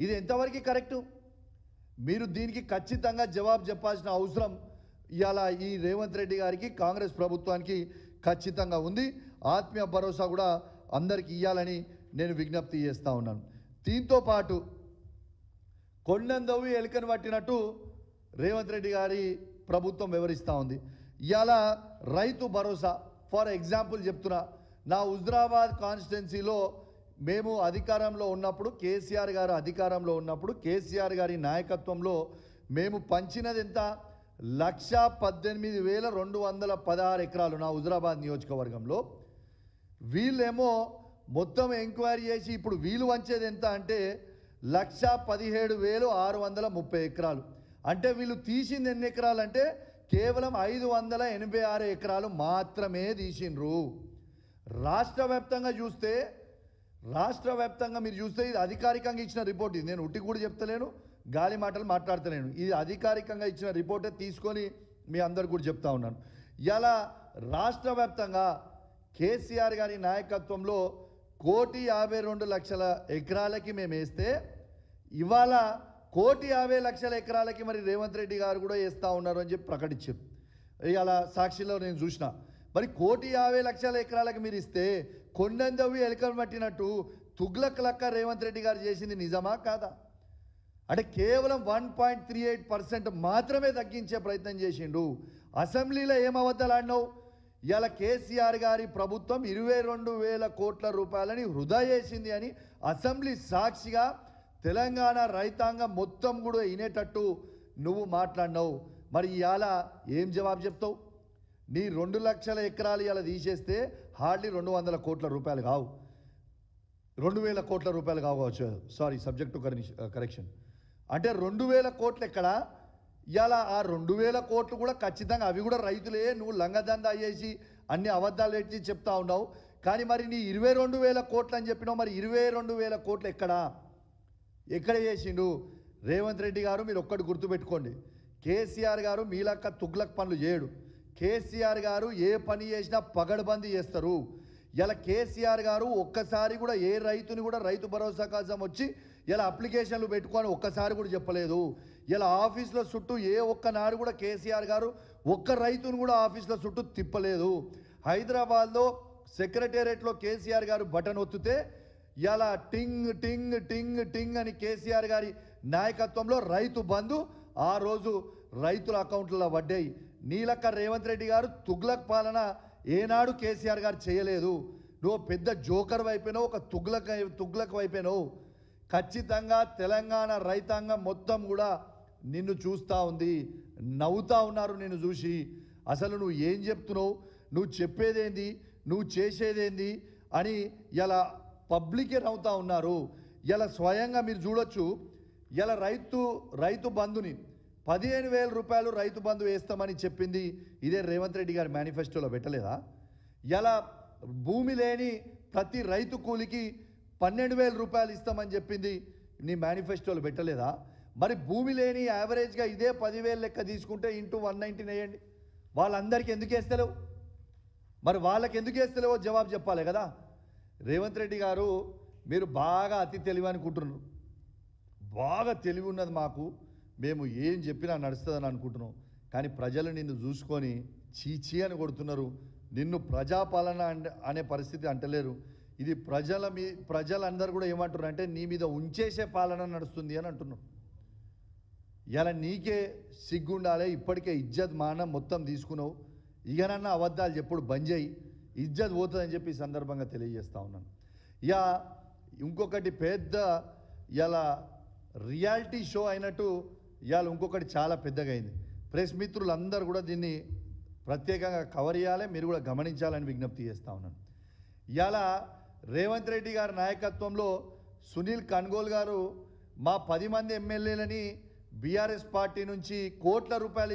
ఇది ఎంతవరకు కరెక్టు? మీరు దీనికి ఖచ్చితంగా జవాబు చెప్పాల్సిన అవసరం ఇవాళ ఈ రేవంత్ రెడ్డి గారికి కాంగ్రెస్ ప్రభుత్వానికి ఖచ్చితంగా ఉంది. ఆత్మీయ భరోసా కూడా అందరికి ఇవ్వాలని నేను విజ్ఞప్తి చేస్తూ ఉన్నాను. దీంతో పాటు కొండందవి ఎలుకను పట్టినట్టు రేవంత్ రెడ్డి గారి ప్రభుత్వం వివరిస్తూ ఉంది. ఇవాళ రైతు భరోసా ఫర్ ఎగ్జాంపుల్ చెప్తున్నా, నా హుజరాబాద్ కాన్స్టిట్యున్సీలో మేము అధికారంలో ఉన్నప్పుడు, కేసీఆర్ గారు అధికారంలో ఉన్నప్పుడు, కేసీఆర్ గారి నాయకత్వంలో మేము పంచినది ఎంత? 1,18,216 ఎకరాలు నా హుజరాబాద్ నియోజకవర్గంలో. వీళ్ళేమో మొత్తం ఎంక్వైరీ చేసి ఇప్పుడు వీళ్ళు వంచేది ఎంత అంటే 1,17,630 ఎకరాలు. అంటే వీళ్ళు తీసింది ఎన్ని ఎకరాలు అంటే కేవలం 586 ఎకరాలు మాత్రమే తీసిండ్రు. రాష్ట్ర వ్యాప్తంగా మీరు చూస్తే ఇది అధికారికంగా ఇచ్చిన రిపోర్ట్. ఇది నేను ఉట్టి కూడా చెప్తలేను, గాలి మాటలు మాట్లాడతలేను. ఇది అధికారికంగా ఇచ్చిన రిపోర్టే తీసుకొని మీ అందరు కూడా చెప్తా ఉన్నాను. ఇలా రాష్ట్ర వ్యాప్తంగా కేసీఆర్ గారి నాయకత్వంలో 1,52,00,000 ఎకరాలకి మేము వేస్తే ఇవాళ 1,50,00,000 ఎకరాలకి మరి రేవంత్ రెడ్డి గారు కూడా వేస్తూ ఉన్నారు అని చెప్పి ప్రకటించారు. ఇలా సాక్షిలో నేను చూసిన. మరి 1,50,00,000 ఎకరాలకి మీరు ఇస్తే కొండందవి ఎలుకలు పట్టినట్టు తుగ్లక్ లక్క రేవంత్ రెడ్డి గారు చేసింది నిజమా కాదా? అంటే కేవలం 1.38% మాత్రమే తగ్గించే ప్రయత్నం చేసిండు. అసెంబ్లీలో ఏం అబద్ధాలు ఆడినావు? ఇలా కేసీఆర్ గారి ప్రభుత్వం 22,000 కోట్ల రూపాయలని వృధా చేసింది అని అసెంబ్లీ సాక్షిగా తెలంగాణ రైతాంగం మొత్తం కూడా వినేటట్టు నువ్వు మాట్లాడినావు. మరి ఇవాళ ఏం జవాబు చెప్తావు? నీ 2 లక్షల ఎకరాలు ఇలా తీసేస్తే హార్డ్లీ 200 కోట్ల రూపాయలు కావు, 2,000 కోట్ల రూపాయలు కావచ్చు. Sorry, subject to correction. అంటే 2,000 కోట్లు ఎక్కడ? ఇలా ఆ 2,000 కోట్లు కూడా ఖచ్చితంగా అవి కూడా రైతులే. నువ్వు లంగదందా చేసి అన్ని అబద్ధాలు పెట్టి చెప్తా ఉన్నావు. కానీ మరి నీ 22,000 కోట్లు అని చెప్పినావు. మరి 22,000 కోట్లు ఎక్కడ చేసిండు రేవంత్ రెడ్డి గారు? మీరు ఒక్కటి గుర్తుపెట్టుకోండి, కేసీఆర్ గారు మీలక్క తుగ్లక్ పనులు చేయడు. కేసీఆర్ గారు ఏ పని చేసినా పగడబందీ చేస్తారు. ఇలా కేసీఆర్ గారు ఒక్కసారి కూడా ఏ రైతుని కూడా రైతు భరోసా కోసం వచ్చి ఇలా అప్లికేషన్లు పెట్టుకొని ఒక్కసారి కూడా చెప్పలేదు. ఇలా ఆఫీసులో చుట్టూ ఏ ఒక్కనాడు కూడా కేసీఆర్ గారు ఒక్క రైతును కూడా ఆఫీసులో చుట్టూ తిప్పలేదు. హైదరాబాద్లో సెక్రటేరియట్లో కేసీఆర్ గారు బటన్ ఒత్తితే ఇలా టింగ్ టింగ్ టింగ్ టింగ్ అని కేసీఆర్ గారి నాయకత్వంలో రైతు బంధు ఆ రోజు రైతుల అకౌంట్లలో పడ్డాయి. నీలక్క రేవంత్ రెడ్డి గారు తుగ్లక్ పాలన ఏనాడు కేసీఆర్ గారు చేయలేదు. నువ్వు పెద్ద జోకర్ వైపోయినావు, ఒక తుగ్లక్ వైపోయినావు. ఖచ్చితంగా తెలంగాణ రైతాంగం మొత్తం కూడా నిన్ను చూస్తూ ఉంది, నవ్వుతూ ఉన్నారు నిన్ను చూసి. అసలు నువ్వు ఏం చెప్తున్నావు, నువ్వు చెప్పేదేంది, నువ్వు చేసేదేంది అని ఇలా పబ్లికే నవ్వుతూ ఉన్నారు. ఇలా స్వయంగా మీరు చూడొచ్చు, ఇలా రైతు బంధుని 15,000 రూపాయలు రైతు బంధు వేస్తామని చెప్పింది ఇదే రేవంత్ రెడ్డి గారి మేనిఫెస్టోలో పెట్టలేదా? ఇలా భూమి లేని ప్రతి రైతు కూలికి 12,000 రూపాయలు ఇస్తామని చెప్పింది నీ మేనిఫెస్టోలో పెట్టలేదా? మరి భూమి లేని యావరేజ్గా ఇదే 10,000 లెక్క తీసుకుంటే ఇంటూ 119 వేయండి. వాళ్ళందరికీ ఎందుకు వేస్తలేవు? మరి వాళ్ళకి ఎందుకు వేస్తలేవో జవాబు చెప్పాలి కదా. రేవంత్ రెడ్డి గారు మీరు బాగా అతి తెలివి అనుకుంటున్నారు. బాగా తెలివి ఉన్నది మాకు, మేము ఏం చెప్పినా నడుస్తుందని అనుకుంటున్నాం. కానీ ప్రజలు నిన్ను చూసుకొని చీచీ అని కొడుతున్నారు. నిన్ను ప్రజాపాలన అనే పరిస్థితి అంటలేరు. ఇది ప్రజలందరూ కూడా ఏమంటున్నారు అంటే నీ మీద ఉంచేసే పాలన నడుస్తుంది అని అంటున్నారు. ఇలా నీకే సిగ్గుండాలి. ఇప్పటికే ఇజ్జత్ మానం మొత్తం తీసుకున్నావు. ఇకనన్నా అబద్ధాలు చెప్పుడు బంద్ చేయి, ఇజ్జత్ పోతుందని చెప్పి ఈ సందర్భంగా తెలియజేస్తూ ఉన్నాను. ఇంకొకటి పెద్ద ఇలా రియాలిటీ షో అయినట్టు ఇవాళ ఇంకొకటి చాలా పెద్దగా అయింది. ప్రెస్ మిత్రులందరూ కూడా దీన్ని ప్రత్యేకంగా కవర్ చేయాలి, మీరు కూడా గమనించాలని విజ్ఞప్తి చేస్తూ ఉన్నాను. ఇవాళ రేవంత్ రెడ్డి గారి నాయకత్వంలో సునీల్ కన్గోల్ గారు మా 10 మంది ఎమ్మెల్యేలని బీఆర్ఎస్ పార్టీ నుంచి కోట్ల రూపాయలు